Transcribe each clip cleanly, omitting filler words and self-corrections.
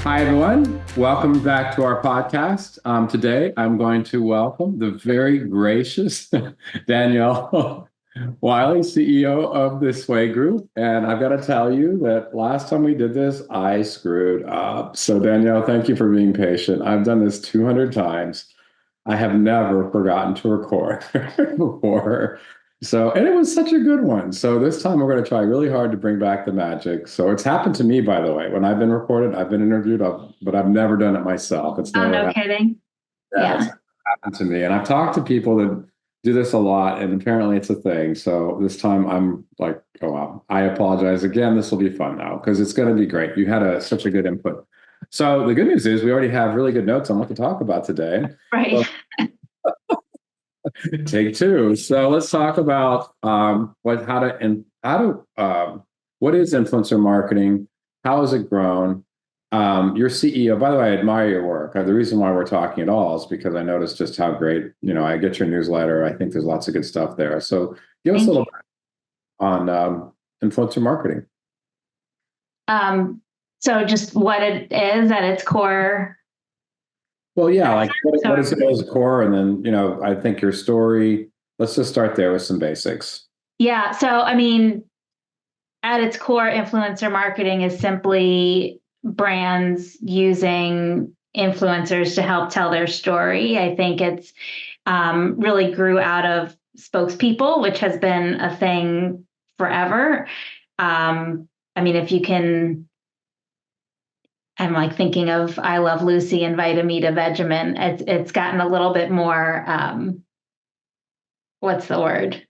Hi, everyone. Welcome back to our podcast. Today, I'm going to welcome the very gracious Danielle Wiley, CEO of the Sway Group. And I've got to tell you that last time we did this, I screwed up. So, Danielle, thank you for being patient. I've done this 200 times. I have never forgotten to record before. So, and it was such a good one. So this time we're going to try really hard to bring back the magic. So it's happened to me, by the way, when I've been recorded, I've been interviewed, but I've never done it myself. It's Oh, never no happened. kidding. Yeah, it's Yeah. happened to me. And I've talked to people that do this a lot, and apparently it's a thing. So this time I'm like, oh, wow, I apologize again. This will be fun now because it's going to be great. You had such a good input. So the good news is we already have really good notes on what to talk about today. Right. So take two. So let's talk about what is influencer marketing? How has it grown? Your CEO, by the way, I admire your work. The reason why we're talking at all is because I noticed just how great, I get your newsletter. I think there's lots of good stuff there. So give us a Thank little you. bit on influencer marketing. Um, so just what it is at its core. Well, yeah, like what So is it as a core? And then, I think your story, let's just start there with some basics. yeah, so I mean, at its core, influencer marketing is simply brands using influencers to help tell their story. I think it's really grew out of spokespeople, which has been a thing forever. I mean, if you can I'm like thinking of I Love Lucy and Vitamita Vegemin. It's gotten a little bit more what's the word?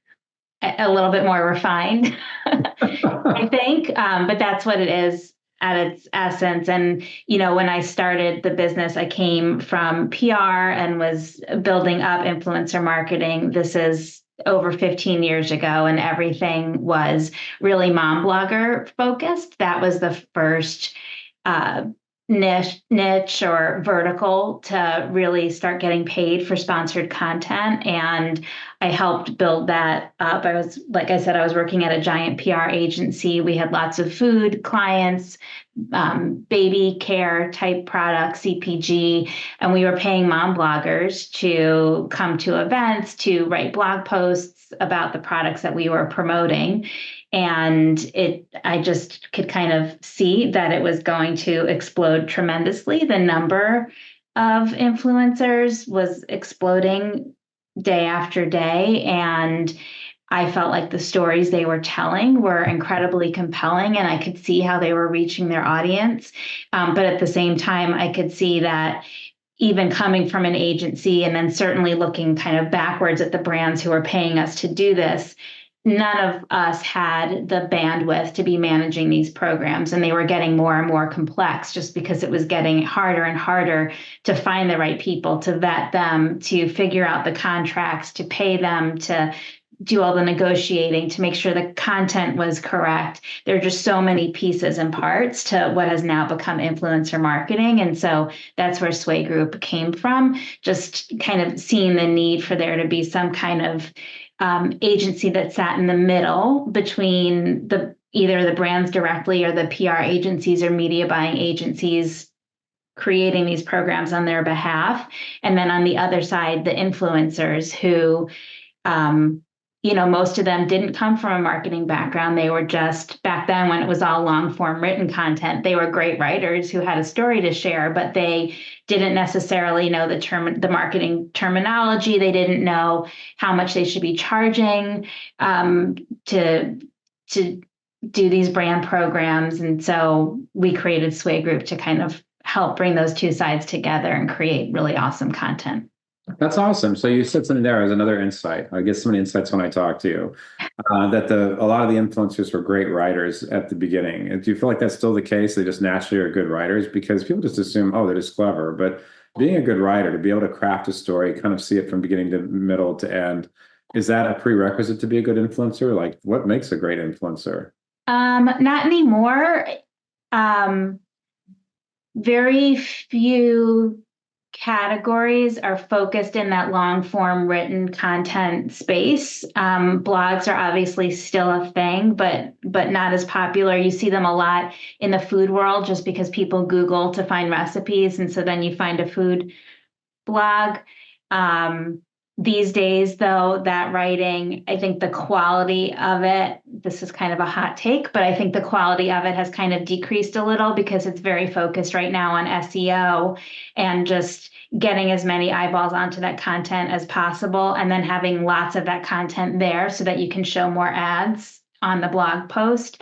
A little bit more refined, I think. But that's what it is at its essence. And when I started the business, I came from PR and was building up influencer marketing. This is over 15 years ago, and everything was really mom blogger focused. That was the first uh, niche or vertical to really start getting paid for sponsored content. And I helped build that up. I was, like I said, I was working at a giant PR agency. We had lots of food clients, baby care type products, CPG, and we were paying mom bloggers to come to events, to write blog posts about the products that we were promoting. And I just could kind of see that it was going to explode tremendously. The number of influencers was exploding day after day. And I felt like the stories they were telling were incredibly compelling, and I could see how they were reaching their audience. But at the same time, I could see that even coming from an agency and then certainly looking kind of backwards at the brands who were paying us to do this, none of us had the bandwidth to be managing these programs, and they were getting more and more complex just because it was getting harder and harder to find the right people, to vet them, to figure out the contracts, to pay them, to do all the negotiating, to make sure the content was correct. There are just so many pieces and parts to what has now become influencer marketing. And so that's where Sway Group came from, just kind of seeing the need for there to be some kind of agency that sat in the middle between either the brands directly or the PR agencies or media buying agencies creating these programs on their behalf. And then on the other side, the influencers who um, most of them didn't come from a marketing background. They were just back then when it was all long form written content. They were great writers who had a story to share, but they didn't necessarily know the marketing terminology. They didn't know how much they should be charging to to do these brand programs. And so we created Sway Group to kind of help bring those two sides together and create really awesome content. That's awesome. So you said something there as another insight. I get so many insights when I talk to you. That a lot of the influencers were great writers at the beginning. And do you feel like that's still the case? They just naturally are good writers because people just assume, oh, they're just clever. But being a good writer, to be able to craft a story, kind of see it from beginning to middle to end, is that a prerequisite to be a good influencer? Like, what makes a great influencer? Not anymore. Um, Very few. categories are focused in that long form written content space. Blogs are obviously still a thing, but not as popular. You see them a lot in the food world just because people Google to find recipes, and so then you find a food blog. Um, these days, though, that writing, I think the quality of it, this is kind of a hot take, but I think the quality of it has kind of decreased a little because it's very focused right now on SEO and just getting as many eyeballs onto that content as possible, and then having lots of that content there so that you can show more ads on the blog post.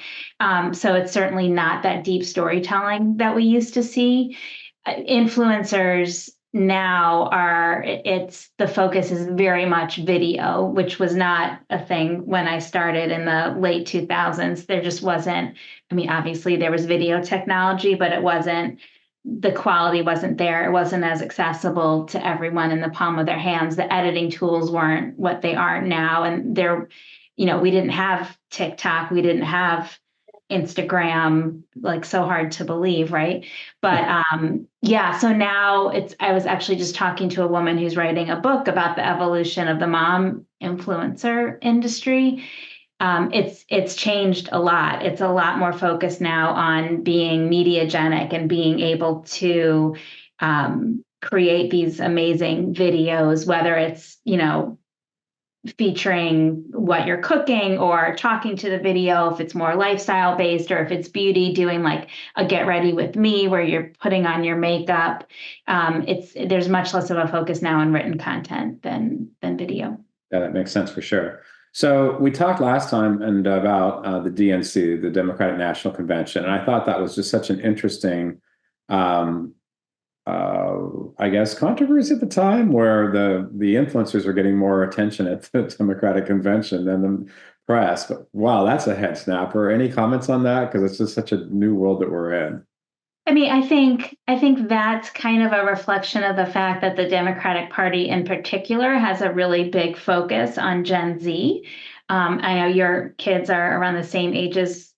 So it's certainly not that deep storytelling that we used to see. Influencers now are, it's the focus is very much video, which was not a thing when I started in the late 2000s. There just wasn't, I mean, obviously there was video technology, but it wasn't, the quality wasn't there. It wasn't as accessible to everyone in the palm of their hands. The editing tools weren't what they are now. And there, we didn't have TikTok, we didn't have Instagram, like so hard to believe, right? But yeah, so now I was actually just talking to a woman who's writing a book about the evolution of the mom influencer industry. It's changed a lot. It's a lot more focused now on being mediagenic and being able to create these amazing videos, whether it's, featuring what you're cooking or talking to the video, if it's more lifestyle based, or if it's beauty, doing like a get ready with me where you're putting on your makeup. There's much less of a focus now on written content than video. Yeah, that makes sense for sure. So we talked last time and about the DNC, the Democratic National Convention, and I thought that was just such an interesting um, I guess, controversy at the time where the influencers were getting more attention at the Democratic convention than the press. But wow, that's a head snapper. Any comments on that? Because it's just such a new world that we're in. I mean, I think that's kind of a reflection of the fact that the Democratic Party in particular has a really big focus on Gen Z. I know your kids are around the same ages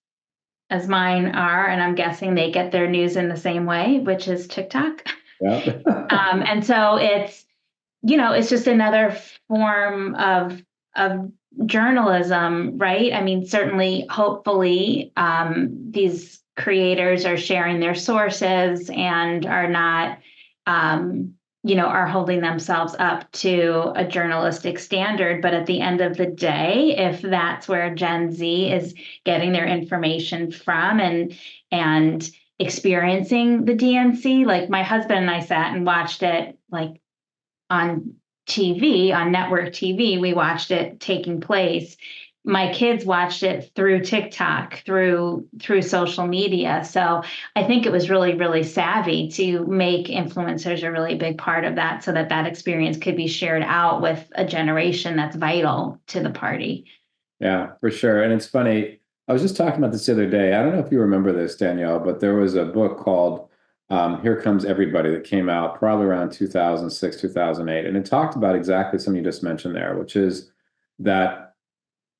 as mine are, and I'm guessing they get their news in the same way, which is TikTok. Yeah. And so it's just another form of journalism, right? I mean, certainly, hopefully, these creators are sharing their sources and are not, are holding themselves up to a journalistic standard. But at the end of the day, if that's where Gen Z is getting their information from and experiencing the DNC, like my husband and I sat and watched it like on TV, on network TV, we watched it taking place. My kids watched it through TikTok, through social media. So I think it was really, really savvy to make influencers a really big part of that so that experience could be shared out with a generation that's vital to the party. Yeah, for sure. And it's funny. I was just talking about this the other day. I don't know if you remember this, Danielle, but there was a book called Here Comes Everybody that came out probably around 2006, 2008. And it talked about exactly something you just mentioned there, which is that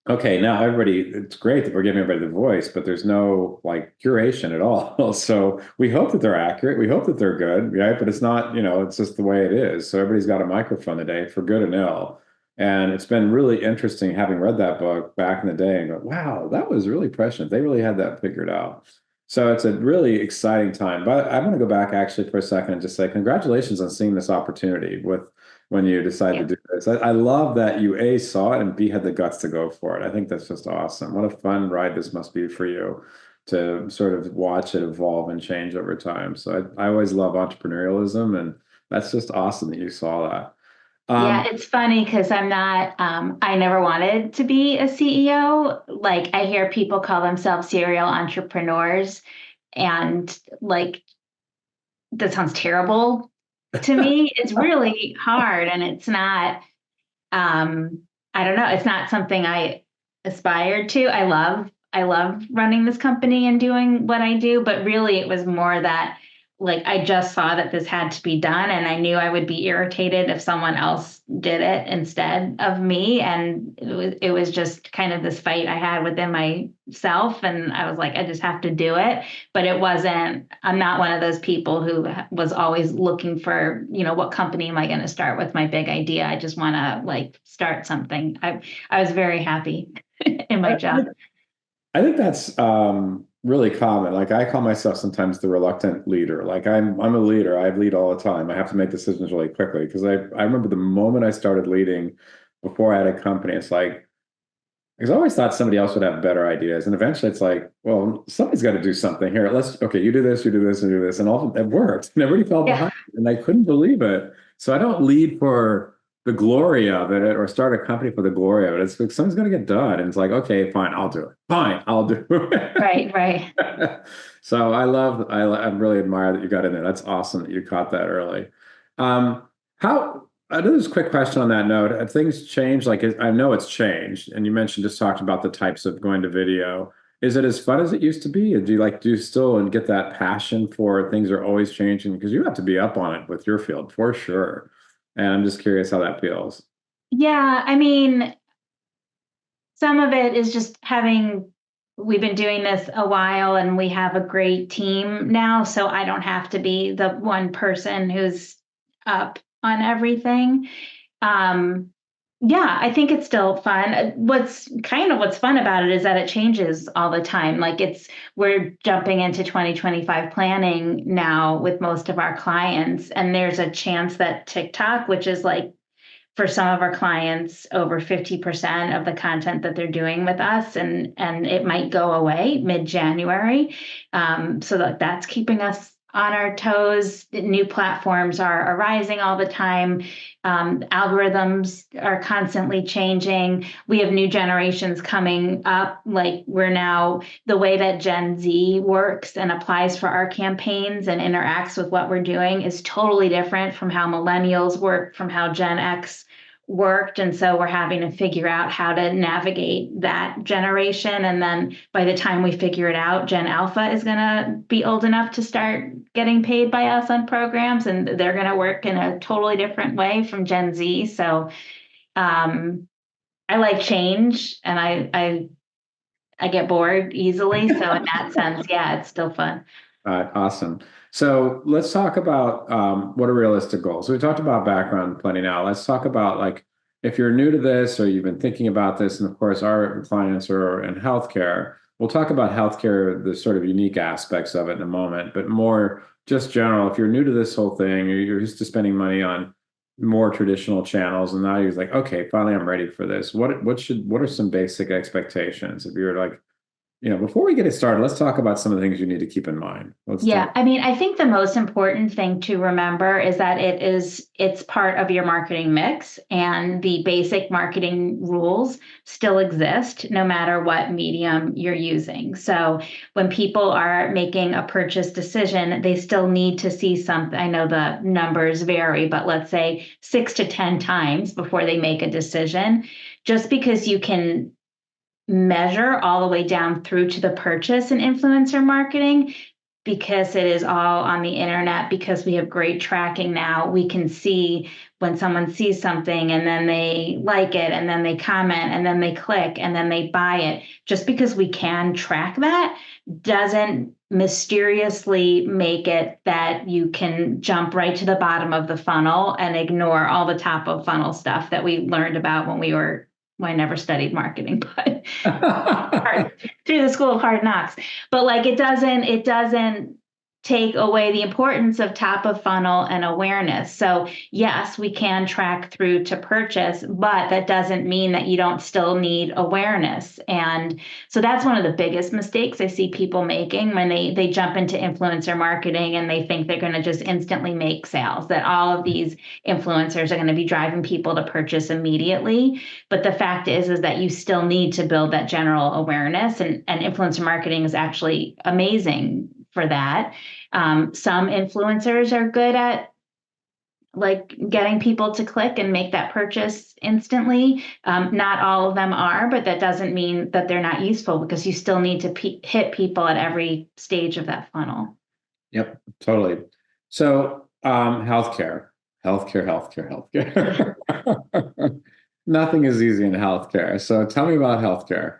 okay, now everybody, it's great that we're giving everybody the voice, but there's no like curation at all. So we hope that they're accurate. We hope that they're good, right? But it's not, it's just the way it is. So everybody's got a microphone today for good and ill. And it's been really interesting having read that book back in the day and go, wow, that was really prescient. They really had that figured out. So it's a really exciting time. But I want to go back actually for a second and just say congratulations on seeing this opportunity with when you decide to do this. I love that you A, saw it and B, had the guts to go for it. I think that's just awesome. What a fun ride this must be for you to sort of watch it evolve and change over time. So I always love entrepreneurialism, and that's just awesome that you saw that. Yeah, it's funny because I'm not, I never wanted to be a CEO. Like, I hear people call themselves serial entrepreneurs, and like, that sounds terrible to me. It's really hard, and it's not, I don't know, it's not something I aspired to. I love running this company and doing what I do, but really it was more that like I just saw that this had to be done, and I knew I would be irritated if someone else did it instead of me. And it was just kind of this fight I had within myself, and I was like, I just have to do it. But it wasn't. I'm not one of those people who was always looking for, what company am I going to start with my big idea. I just want to like start something. I was very happy in my job. I think that's really common. Like I call myself sometimes the reluctant leader. Like I'm a leader. I lead all the time. I have to make decisions really quickly because I remember the moment I started leading before I had a company, it's like because I always thought somebody else would have better ideas. And eventually it's like, well, somebody's got to do something here. Okay, you do this, you do this, and do this. And all it worked. And everybody fell Yeah. behind. And I couldn't believe it. So I don't lead for the glory of it or start a company for the glory of it. It's like something's going to get done. And it's like, okay, fine, I'll do it. Fine, I'll do it. Right. Right. So I really admire that you got in there. That's awesome that you caught that early. How, I do this quick question on that note. Have things changed? Like, I know it's changed, and you mentioned just talked about the types of going to video. Is it as fun as it used to be? Or do you still and get that passion for things are always changing? Because you have to be up on it with your field for sure. And I'm just curious how that feels. Yeah. I mean, some of it is just we've been doing this a while and we have a great team now. So I don't have to be the one person who's up on everything. Um, yeah, I think it's still fun. What's fun about it is that it changes all the time. Like we're jumping into 2025 planning now with most of our clients, and there's a chance that TikTok, which is like for some of our clients over 50% of the content that they're doing with us, and it might go away mid-January. So that's keeping us on our toes. New platforms are arising all the time. Algorithms are constantly changing. We have new generations coming up. Like the way that Gen Z works and applies for our campaigns and interacts with what we're doing is totally different from how millennials work, from how Gen X worked. And so we're having to figure out how to navigate that generation. And then by the time we figure it out, Gen Alpha is going to be old enough to start getting paid by us on programs, and they're going to work in a totally different way from Gen Z. So I like change, and I get bored easily. So in that sense, yeah, it's still fun. Awesome. So let's talk about what are realistic goals. So we talked about background plenty now. Let's talk about like if you're new to this or you've been thinking about this, and of course our clients are in healthcare. We'll talk about healthcare, the sort of unique aspects of it in a moment, but more just general. If you're new to this whole thing, or you're used to spending money on more traditional channels, and now you're like, okay, finally I'm ready for this. What are some basic expectations if you're like before we get it started, let's talk about some of the things you need to keep in mind. Let's Yeah, talk. I mean, I think the most important thing to remember is that it's part of your marketing mix, and the basic marketing rules still exist no matter what medium you're using. So when people are making a purchase decision, they still need to see something. I know the numbers vary, but let's say 6 to 10 times before they make a decision. Just because you can measure all the way down through to the purchase in influencer marketing, because it is all on the internet, because we have great tracking now, we can see when someone sees something and then they like it and then they comment and then they click and then they buy it. Just because we can track that doesn't mysteriously make it that you can jump right to the bottom of the funnel and ignore all the top of funnel stuff that we learned about when I never studied marketing, but through the school of hard knocks. But like it doesn't take away the importance of top of funnel and awareness. So yes, we can track through to purchase, but that doesn't mean that you don't still need awareness. And so that's one of the biggest mistakes I see people making when they jump into influencer marketing and they think they're going to just instantly make sales, that all of these influencers are going to be driving people to purchase immediately. But the fact is that you still need to build that general awareness, and influencer marketing is actually amazing for that. Some influencers are good at like getting people to click and make that purchase instantly. Not all of them are, but that doesn't mean that they're not useful, because you still need to hit people at every stage of that funnel. Yep, totally. So, healthcare. Nothing is easy in healthcare. So tell me about healthcare.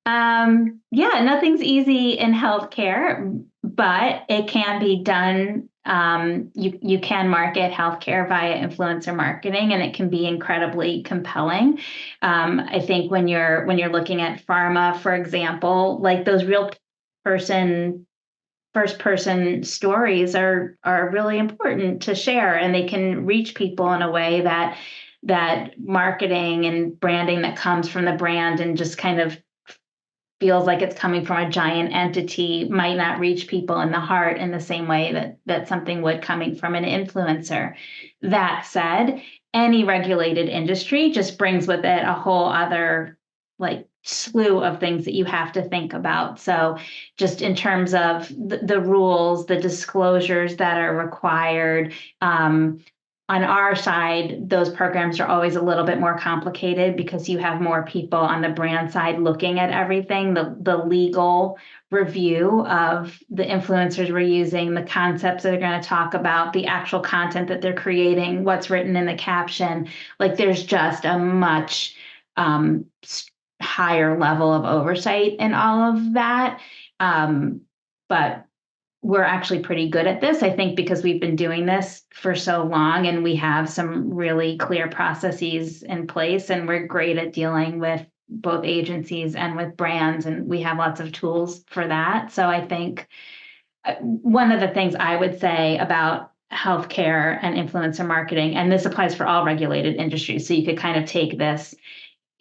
Yeah, nothing's easy in healthcare, but it can be done. You can market healthcare via influencer marketing, and it can be incredibly compelling. I think when you're looking at pharma, for example, like those real person first person stories are really important to share, and they can reach people in a way that marketing and branding that comes from the brand and just kind of feels like it's coming from a giant entity might not reach people in the heart in the same way that something would coming from an influencer. That said, any regulated industry just brings with it a whole other like slew of things that you have to think about. So just in terms of the rules, the disclosures that are required, on our side, those programs are always a little bit more complicated because you have more people on the brand side looking at everything, the legal review of the influencers we're using, the concepts that they're going to talk about, the actual content that they're creating, what's written in the caption. Like there's just a much um, higher level of oversight in all of that. But we're actually pretty good at this, I think, because we've been doing this for so long and we have some really clear processes in place, and we're great at dealing with both agencies and with brands, and we have lots of tools for that. So I think one of the things I would say about healthcare and influencer marketing, and this applies for all regulated industries, so you could kind of take this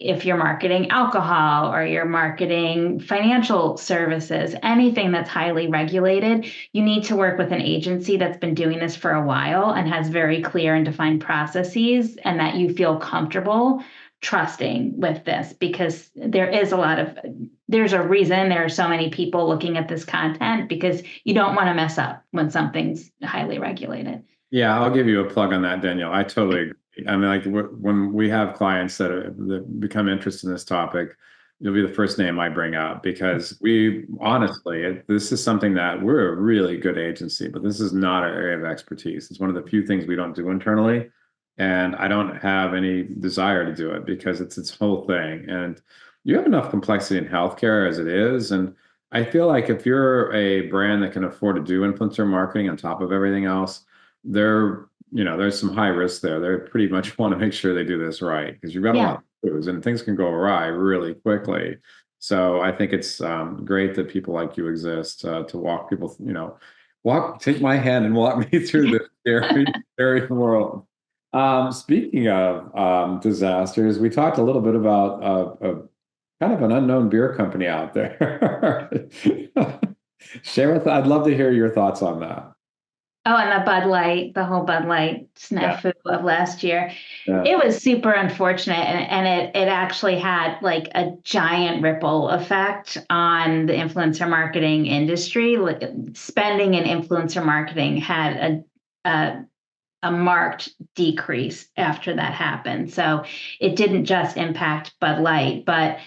if you're marketing alcohol or you're marketing financial services, anything that's highly regulated, you need to work with an agency that's been doing this for a while and has very clear and defined processes, and that you feel comfortable trusting with this, because there's a reason there are so many people looking at this content, because you don't want to mess up when something's highly regulated. Yeah, I'll give you a plug on that, Danielle. I totally agree. I mean, like when we have clients that become interested in this topic, you'll be the first name I bring up because we honestly, this is something that we're a really good agency, but this is not our area of expertise. It's one of the few things we don't do internally, and I don't have any desire to do it because it's its whole thing. And you have enough complexity in healthcare as it is, and I feel like if you're a brand that can afford to do influencer marketing on top of everything else, there's some high risk there. They pretty much want to make sure they do this right because you've got a lot Yeah. of crews and things can go awry really quickly. So I think it's great that people like you exist to walk people, take my hand and walk me through this scary, scary world. Speaking of disasters, we talked a little bit about kind of an unknown beer company out there. I'd love to hear your thoughts on that. Oh, and the whole Bud Light Yeah. snafu of last year. Yeah. It was super unfortunate, and it actually had like a giant ripple effect on the influencer marketing industry. Like, spending in influencer marketing had a marked decrease after that happened. So it didn't just impact Bud Light, but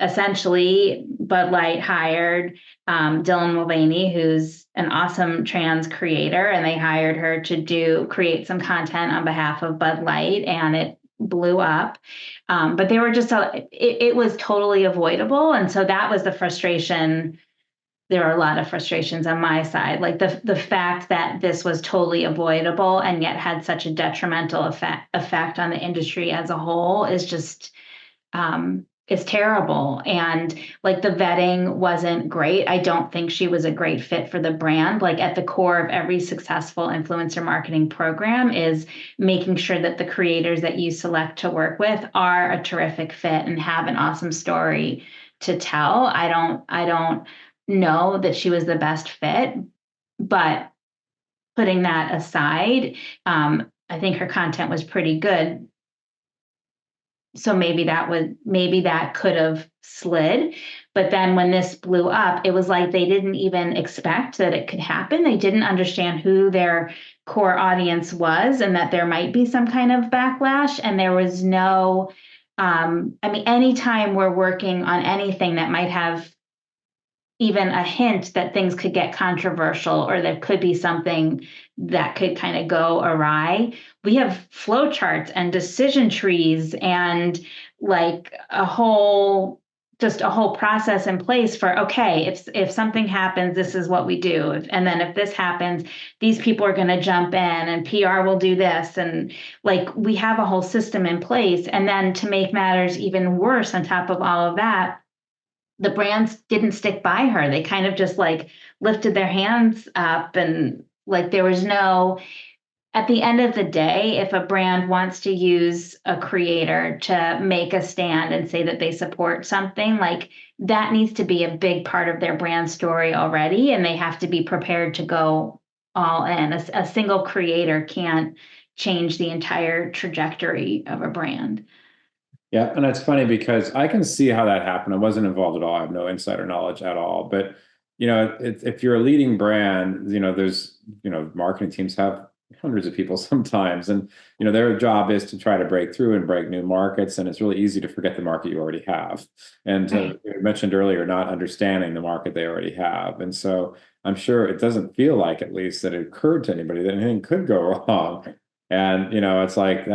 essentially Bud Light hired Dylan Mulvaney, who's an awesome trans creator, and they hired her to create some content on behalf of Bud Light, and it blew up. But they were it was totally avoidable, and so that was the frustration. There are a lot of frustrations on my side, like the fact that this was totally avoidable and yet had such a detrimental effect on the industry as a whole is just is terrible. And like the vetting wasn't great. I don't think she was a great fit for the brand. Like at the core of every successful influencer marketing program is making sure that the creators that you select to work with are a terrific fit and have an awesome story to tell. I don't know that she was the best fit, but putting that aside, I think her content was pretty good. So maybe that could have slid. But then when this blew up, it was like they didn't even expect that it could happen. They didn't understand who their core audience was and that there might be some kind of backlash. And there was no, I mean, anytime we're working on anything that might have even a hint that things could get controversial or there could be something that could kind of go awry, we have flow charts and decision trees and like just a whole process in place for, okay, if something happens, this is what we do. And then if this happens, these people are going to jump in and PR will do this. And like we have a whole system in place. And then to make matters even worse on top of all of that, the brands didn't stick by her. They kind of just like lifted their hands up and like there was no, at the end of the day, if a brand wants to use a creator to make a stand and say that they support something, like that needs to be a big part of their brand story already. And they have to be prepared to go all in. A single creator can't change the entire trajectory of a brand. Yeah, and it's funny because I can see how that happened. I wasn't involved at all. I have no insider knowledge at all. But if you're a leading brand, there's marketing teams have hundreds of people sometimes, and their job is to try to break through and break new markets. And it's really easy to forget the market you already have. And Right. you mentioned earlier, not understanding the market they already have. And so I'm sure it doesn't feel like, at least, that it occurred to anybody that anything could go wrong. And it's like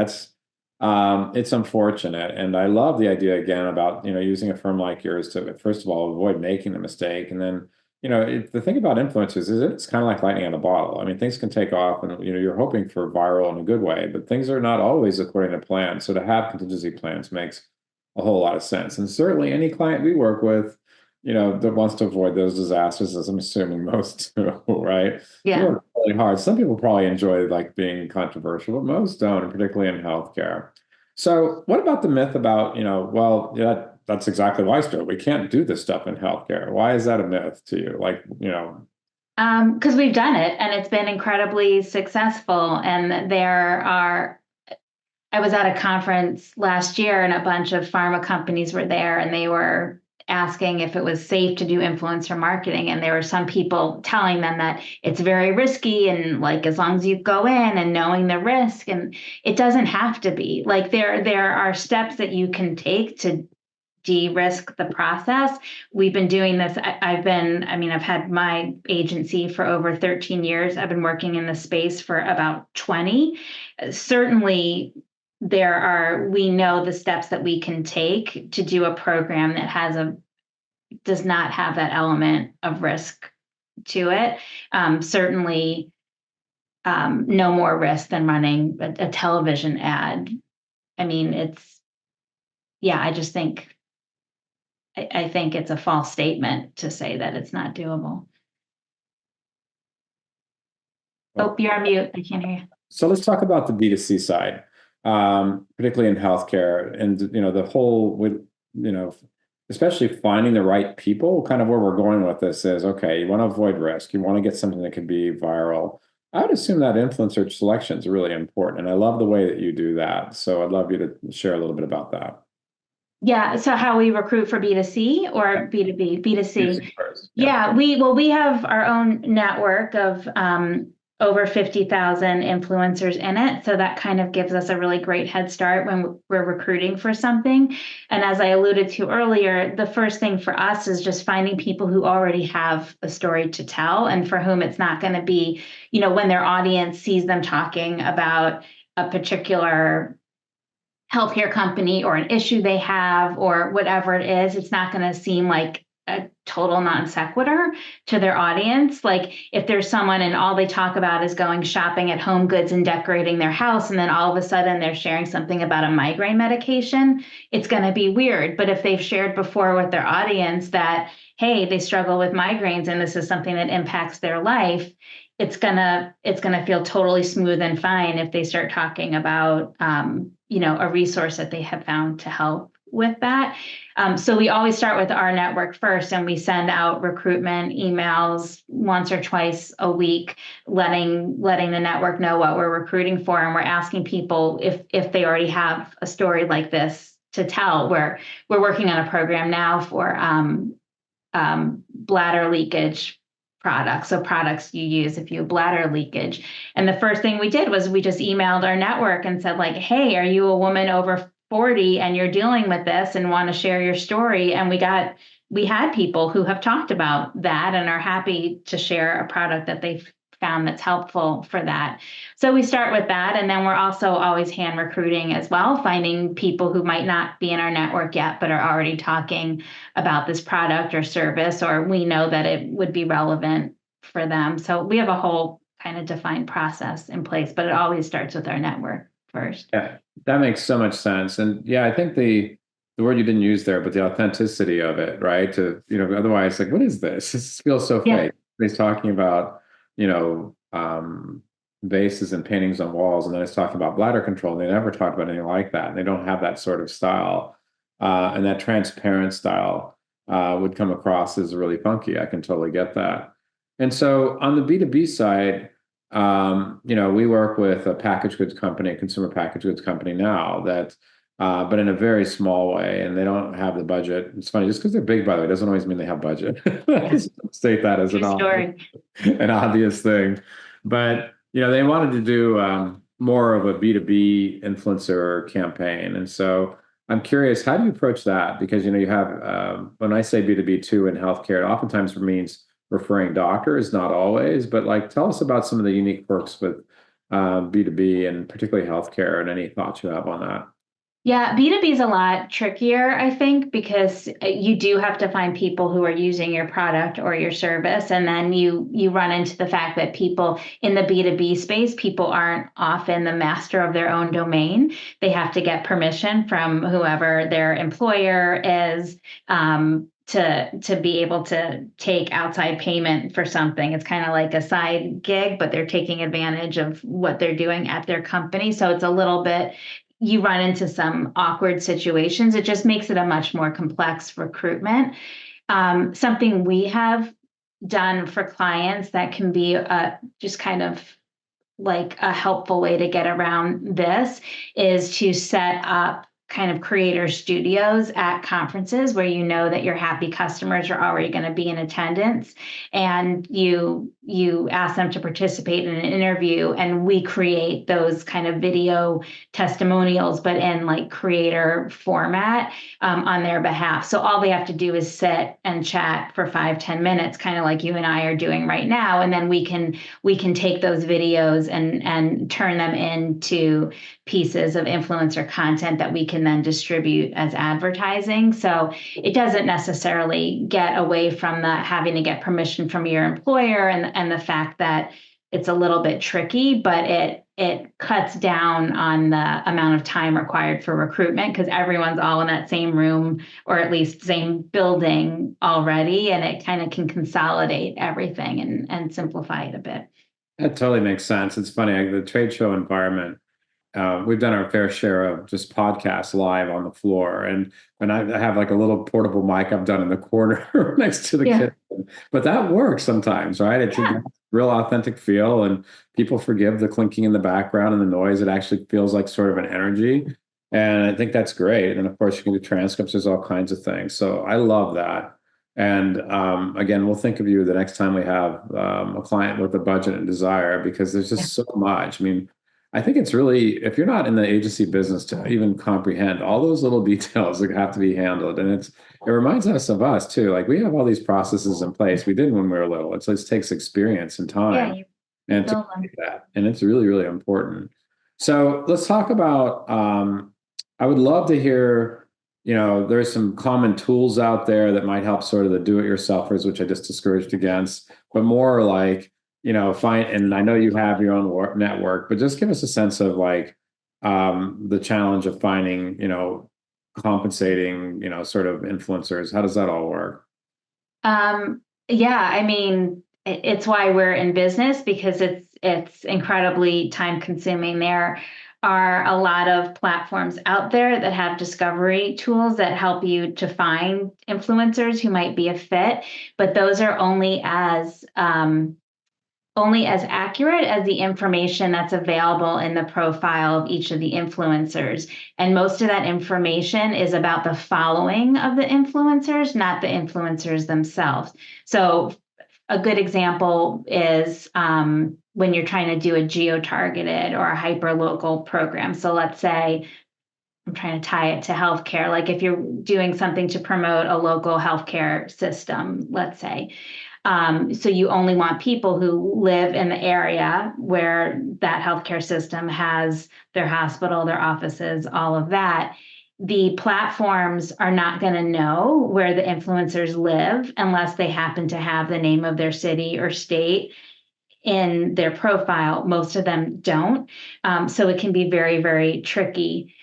it's unfortunate, and I love the idea again about using a firm like yours to first of all avoid making the mistake, and then the thing about influencers is it's kind of like lightning in a bottle. I mean, things can take off, and you're hoping for viral in a good way, but things are not always according to plan. So to have contingency plans makes a whole lot of sense, and certainly any client we work with, that wants to avoid those disasters, as I'm assuming most do, right? They Yeah. work really hard. Some people probably enjoy like being controversial, but most don't, and particularly in healthcare. So what about the myth about, well, yeah, that's exactly why, Stuart, we can't do this stuff in healthcare. Why is that a myth to you? Like, Because we've done it and it's been incredibly successful. And I was at a conference last year and a bunch of pharma companies were there and they were asking if it was safe to do influencer marketing. And there were some people telling them that it's very risky and like as long as you go in and knowing the risk, and it doesn't have to be. Like there are steps that you can take to de-risk the process. We've been doing this. I've had my agency for over 13 years. I've been working in the space for about 20. Certainly we know the steps that we can take to do a program that does not have that element of risk to it. Certainly no more risk than running a television ad. I mean, I just think I think it's a false statement to say that it's not doable. Oh, you're on mute. I can't hear you. so let's talk about the B2C side, particularly in healthcare, and the whole with especially finding the right people. Kind of where we're going with this is, okay, you want to avoid risk, you want to get something that can be viral. I would assume that influencer selection is really important, and I love the way that you do that. So I'd love you to share a little bit about that. Yeah. So how we recruit for B2C or B2B? B2C. B2C first. Yeah. We have our own network of over 50,000 influencers in it. So that kind of gives us a really great head start when we're recruiting for something. And as I alluded to earlier, the first thing for us is just finding people who already have a story to tell and for whom it's not going to be, when their audience sees them talking about a particular healthcare company or an issue they have or whatever it is, it's not going to seem like a total non sequitur to their audience. Like if there's someone and all they talk about is going shopping at Home Goods and decorating their house, and then all of a sudden they're sharing something about a migraine medication, it's going to be weird. But if they've shared before with their audience that, hey, they struggle with migraines and this is something that impacts their life, it's gonna feel totally smooth and fine if they start talking about a resource that they have found to help with that. So we always start with our network first, and we send out recruitment emails once or twice a week, letting the network know what we're recruiting for, and we're asking people if they already have a story like this to tell. We're working on a program now for bladder leakage products. So products you use if you have bladder leakage. And the first thing we did was we just emailed our network and said like, hey, are you a woman over 40 and you're dealing with this and want to share your story? And we got we had people who have talked about that and are happy to share a product that they've found that's helpful for that. So we start with that. And then we're also always hand recruiting as well, finding people who might not be in our network yet, but are already talking about this product or service, or we know that it would be relevant for them. So we have a whole kind of defined process in place, but it always starts with our network first. Yeah, that makes so much sense. And yeah, I think the word you didn't use there, but the authenticity of it, right? To, otherwise, like, what is this? This feels so Yeah. fake. He's talking about, you know, vases and paintings on walls, and then it's talking about bladder control. And they never talk about anything like that. And they don't have that sort of style. And that transparent style would come across as really funky. I can totally get that. And so on the B2B side, we work with a packaged goods company, a consumer packaged goods company now that, but in a very small way, and they don't have the budget. It's funny, just because they're big, by the way, doesn't always mean they have budget. Just state that as True story. an obvious thing. But, they wanted to do more of a B2B influencer campaign. And so I'm curious, how do you approach that? Because, you have, when I say B2B too in healthcare, it oftentimes means referring doctors, not always, but like tell us about some of the unique perks with B2B and particularly healthcare and any thoughts you have on that. Yeah, B2B is a lot trickier, I think, because you do have to find people who are using your product or your service. And then you run into the fact that people in the B2B space, people aren't often the master of their own domain. They have to get permission from whoever their employer is. To be able to take outside payment for something. It's kind of like a side gig, but they're taking advantage of what they're doing at their company. So it's a little bit, you run into some awkward situations. It just makes it a much more complex recruitment. Something we have done for clients that can be just kind of like a helpful way to get around this is to set up kind of creator studios at conferences where you know that your happy customers are already going to be in attendance, and you ask them to participate in an interview, and we create those kind of video testimonials but in like creator format on their behalf. So all they have to do is sit and chat for 5-10 minutes, kind of like you and I are doing right now, and then we can take those videos and turn them into pieces of influencer content that we can then distribute as advertising. So it doesn't necessarily get away from the having to get permission from your employer and the fact that it's a little bit tricky, but it cuts down on the amount of time required for recruitment because everyone's all in that same room or at least same building already, and it kind of can consolidate everything and simplify it a bit. That totally makes sense. It's funny, the trade show environment. We've done our fair share of just podcasts live on the floor, and I have like a little portable mic I've done in the corner next to the kitchen. But that works sometimes, right? It's a real authentic feel, and people forgive the clinking in the background and the noise. It actually feels like sort of an energy, and I think that's great. And of course, you can do transcripts. There's all kinds of things. So I love that. And again, we'll think of you the next time we have a client with a budget and desire, because there's just so much. I mean, I think it's really, if you're not in the agency business to even comprehend all those little details that have to be handled. And it reminds us of us too. Like we have all these processes in place. We did when we were little. It takes experience and time and to do that. And it's really, really important. So let's talk about, I would love to hear, there's some common tools out there that might help sort of the do-it-yourselfers, which I just discouraged against, but more like, find, and I know you have your own network, but just give us a sense of like the challenge of finding, compensating, sort of influencers. How does that all work? Yeah, I mean, it's why we're in business, because it's incredibly time consuming. There are a lot of platforms out there that have discovery tools that help you to find influencers who might be a fit, but those are only as accurate as the information that's available in the profile of each of the influencers. And most of that information is about the following of the influencers, not the influencers themselves. So a good example is when you're trying to do a geo-targeted or a hyper-local program. So let's say I'm trying to tie it to healthcare. Like if you're doing something to promote a local healthcare system, let's say. So you only want people who live in the area where that healthcare system has their hospital, their offices, all of that. The platforms are not going to know where the influencers live unless they happen to have the name of their city or state in their profile. Most of them don't. So it can be very, very tricky.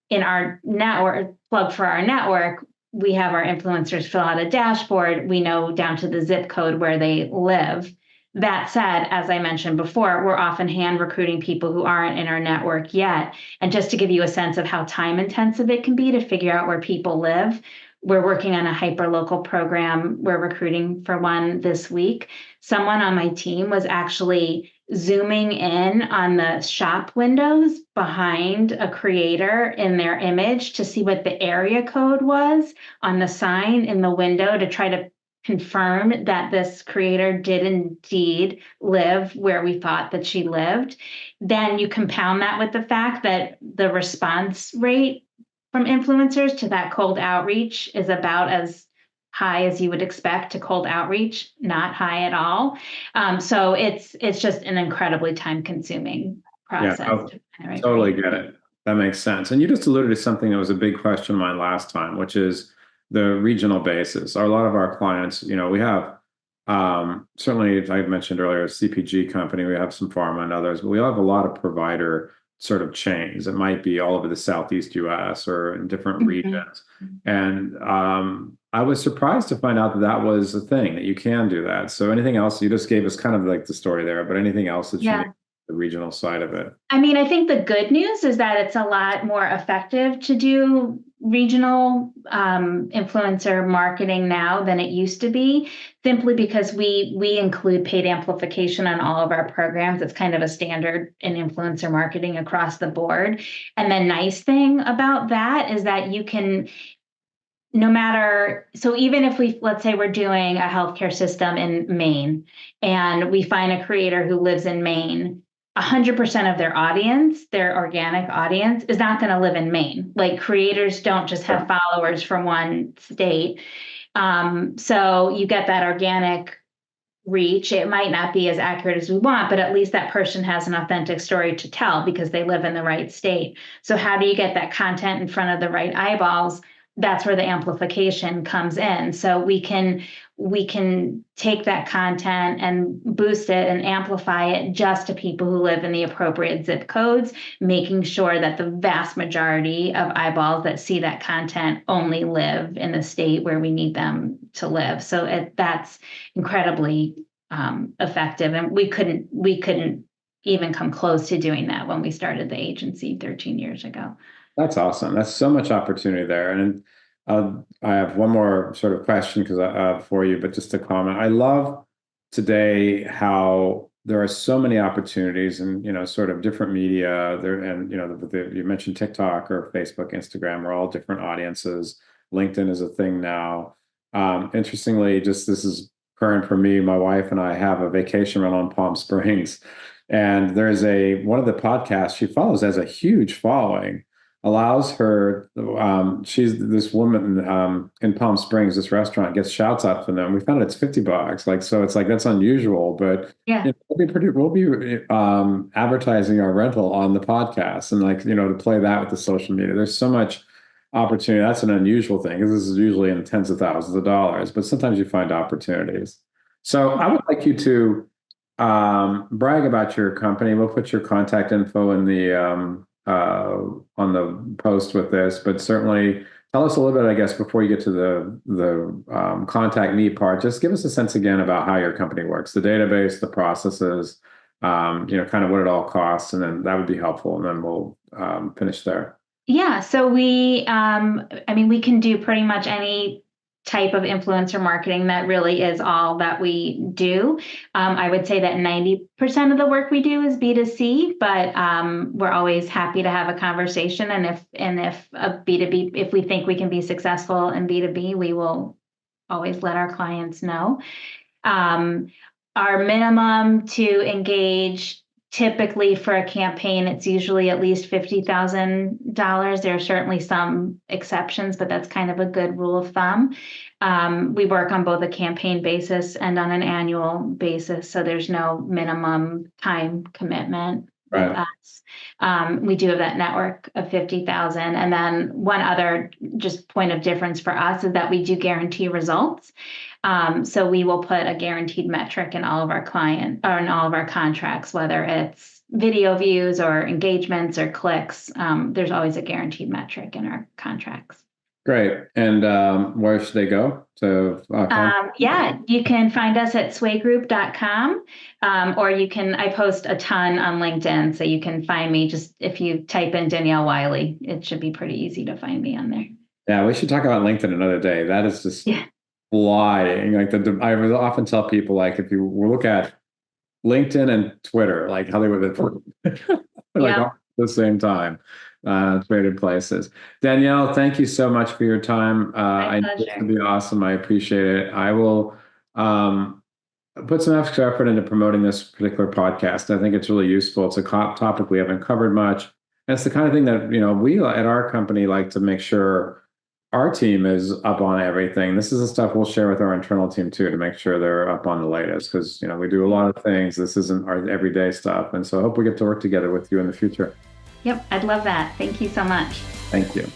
In our network, plug for our network, we have our influencers fill out a dashboard. We know down to the zip code where they live. That said, as I mentioned before, we're often hand recruiting people who aren't in our network yet. And just to give you a sense of how time intensive it can be to figure out where people live, we're working on a hyper local program. We're recruiting for one this week. Someone on my team was actually zooming in on the shop windows behind a creator in their image to see what the area code was on the sign in the window to try to confirm that this creator did indeed live where we thought that she lived. Then you compound that with the fact that the response rate from influencers to that cold outreach is about as high as you would expect to cold outreach, not high at all. So it's just an incredibly time consuming Yeah, process I to generate totally creative. get it. That makes sense. And you just alluded to something that was a big question of mine last time, which is the regional basis. A lot of our clients, we have certainly, as I mentioned earlier, a CPG company, we have some pharma and others, but we have a lot of provider sort of chains. It might be all over the Southeast US or in different Mhm. regions. And I was surprised to find out that that was a thing, that you can do that. So anything else, you just gave us kind of like the story there, but anything else that you need, Yeah. the regional side of it? I mean, I think the good news is that it's a lot more effective to do regional influencer marketing now than it used to be, simply because we include paid amplification on all of our programs. It's kind of a standard in influencer marketing across the board. And the nice thing about that is that you can, no matter, so even if we, let's say we're doing a healthcare system in Maine and we find a creator who lives in Maine, 100% of their audience, their organic audience, is not going to live in Maine. Like creators don't just have followers from one state. So you get that organic reach. It might not be as accurate as we want, but at least that person has an authentic story to tell because they live in the right state. So how do you get that content in front of the right eyeballs? That's where the amplification comes in. So we can take that content and boost it and amplify it just to people who live in the appropriate zip codes, making sure that the vast majority of eyeballs that see that content only live in the state where we need them to live. So that's incredibly effective, and we couldn't even come close to doing that when we started the agency 13 years ago. That's awesome. That's so much opportunity there. And I have one more sort of question for you, but just to comment, I love today how there are so many opportunities and sort of different media there, and you mentioned TikTok or Facebook, Instagram are all different audiences. LinkedIn is a thing now. Interestingly, just this is current for me. My wife and I have a vacation rental in Palm Springs, and there's one of the podcasts she follows has a huge following, allows her, she's this woman in Palm Springs, this restaurant gets shouts out from them. We found it's $50. Like, so it's like, that's unusual, but Yeah. we'll be advertising our rental on the podcast and to play that with the social media. There's so much opportunity. That's an unusual thing because this is usually in tens of thousands of dollars, but sometimes you find opportunities. So I would like you to brag about your company. We'll put your contact info in the on the post with this, but certainly tell us a little bit, I guess, before you get to the contact me part. Just give us a sense again about how your company works, the database, the processes, kind of what it all costs, and then that would be helpful, and then we'll finish there. Yeah, so I mean, we can do pretty much any type of influencer marketing. That really is all that we do. I would say that 90% of the work we do is B2C, but we're always happy to have a conversation. And if a B2B, if we think we can be successful in B2B, we will always let our clients know. Our minimum to engage typically for a campaign, it's usually at least $50,000. There are certainly some exceptions, but that's kind of a good rule of thumb. We work on both a campaign basis and on an annual basis, so there's no minimum time commitment with Right. us. We do have that network of 50,000. And then one other just point of difference for us is that we do guarantee results. So we will put a guaranteed metric in all of our in all of our contracts, whether it's video views or engagements or clicks. There's always a guaranteed metric in our contracts. Great. And where should they go to yeah, you can find us at swaygroup.com, or I post a ton on LinkedIn, so you can find me just if you type in Danielle Wiley. It should be pretty easy to find me on there. Yeah, we should talk about LinkedIn another day. That is just flying. Like I would often tell people, like, if you look at LinkedIn and Twitter, like how they were like all at the same time. Traded places. Danielle, thank you so much for your time. I know this would be awesome. I appreciate it. I will put some extra effort into promoting this particular podcast. I think it's really useful. It's a topic we haven't covered much. And it's the kind of thing that, we at our company like to make sure our team is up on everything. This is the stuff we'll share with our internal team too, to make sure they're up on the latest, because, we do a lot of things. This isn't our everyday stuff. And so I hope we get to work together with you in the future. Yep, I'd love that. Thank you so much. Thank you.